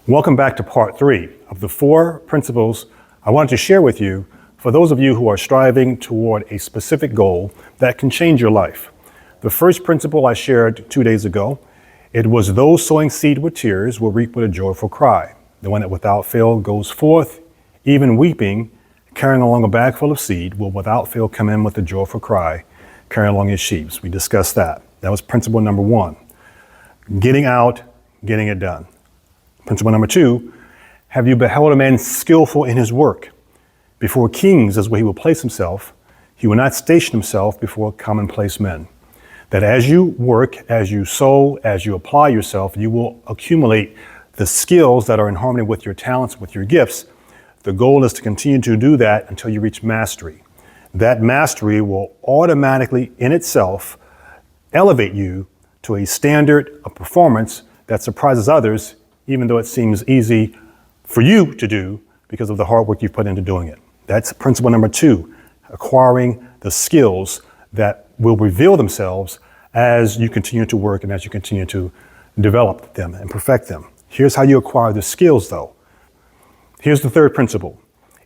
Welcome back to part 3 of the 4 principles I wanted to share with you for those of you who are striving toward a specific goal that can change your life. The first principle I shared 2 days ago, it was those sowing seed with tears will reap with a joyful cry. The one that without fail goes forth, even weeping, carrying along a bag full of seed, will without fail come in with a joyful cry, carrying along his sheaves. We discussed that. That was principle number 1. Getting out, getting it done. Principle number 2, have you beheld a man skillful in his work? Before kings is where he will place himself. He will not station himself before commonplace men. That as you work, as you sow, as you apply yourself, you will accumulate the skills that are in harmony with your talents, with your gifts. The goal is to continue to do that until you reach mastery. That mastery will automatically, in itself, elevate you to a standard of performance that surprises others, even though it seems easy for you to do because of the hard work you've put into doing it. That's principle number 2, acquiring the skills that will reveal themselves as you continue to work and as you continue to develop them and perfect them. Here's how you acquire the skills, though. Here's the third principle.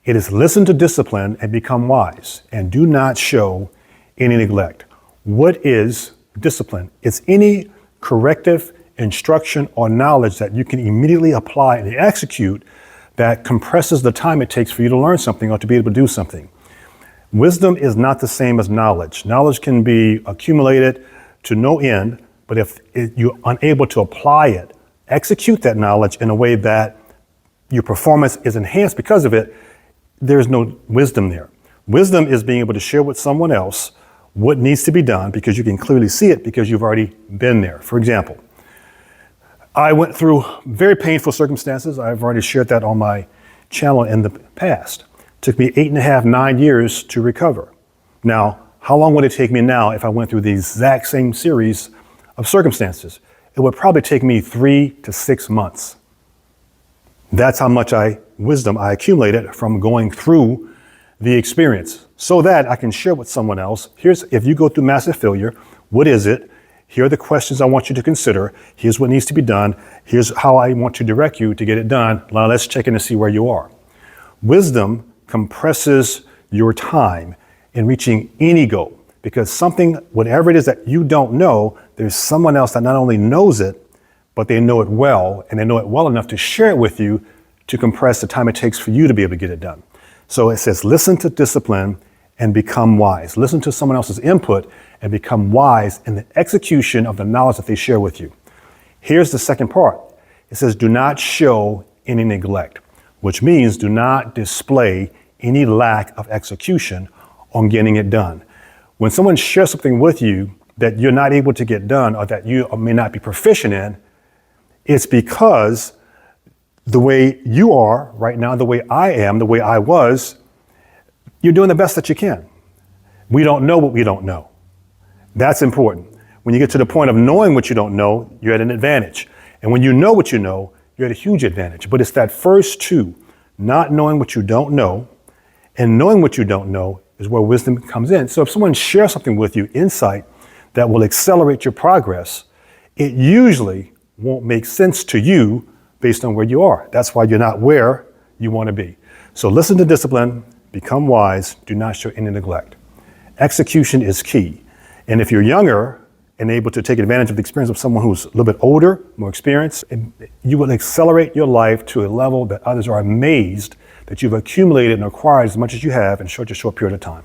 It is listen to discipline and become wise, and do not show any neglect. What is discipline? It's any corrective instruction or knowledge that you can immediately apply and execute that compresses the time it takes for you to learn something or to be able to do something. Wisdom is not the same as knowledge. Knowledge can be accumulated to no end, but if you're unable to apply it, execute that knowledge in a way that your performance is enhanced because of it, there's no wisdom there. Wisdom is being able to share with someone else what needs to be done because you can clearly see it because you've already been there. For example, I went through very painful circumstances. I've already shared that on my channel in the past. It took me 8.5, 9 years to recover. Now, how long would it take me now if I went through the exact same series of circumstances? It would probably take me 3 to 6 months. That's how much wisdom I accumulated from going through the experience so that I can share with someone else. If you go through massive failure, what is it? Here are the questions I want you to consider. Here's what needs to be done. Here's how I want to direct you to get it done. Now let's check in to see where you are. Wisdom compresses your time in reaching any goal because something, whatever it is that you don't know, there's someone else that not only knows it, but they know it well, and they know it well enough to share it with you to compress the time it takes for you to be able to get it done. So it says, listen to discipline and become wise. Listen to someone else's input and become wise in the execution of the knowledge that they share with you. Here's the second part. It says, do not show any neglect, which means do not display any lack of execution on getting it done. When someone shares something with you that you're not able to get done or that you may not be proficient in, it's because the way you are right now, the way I am, the way I was, you're doing the best that you can. We don't know what we don't know. That's important. When you get to the point of knowing what you don't know, you're at an advantage. And when you know what you know, you're at a huge advantage. But it's that first two, not knowing what you don't know and knowing what you don't know is where wisdom comes in. So if someone shares something with you, insight that will accelerate your progress, it usually won't make sense to you based on where you are. That's why you're not where you want to be. So listen to discipline, become wise, do not show any neglect. Execution is key. And if you're younger and able to take advantage of the experience of someone who's a little bit older, more experienced, you will accelerate your life to a level that others are amazed that you've accumulated and acquired as much as you have in such a short period of time.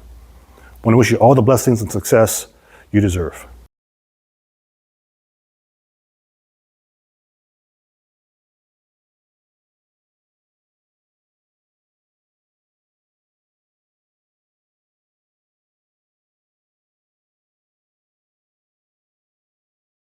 I want to wish you all the blessings and success you deserve.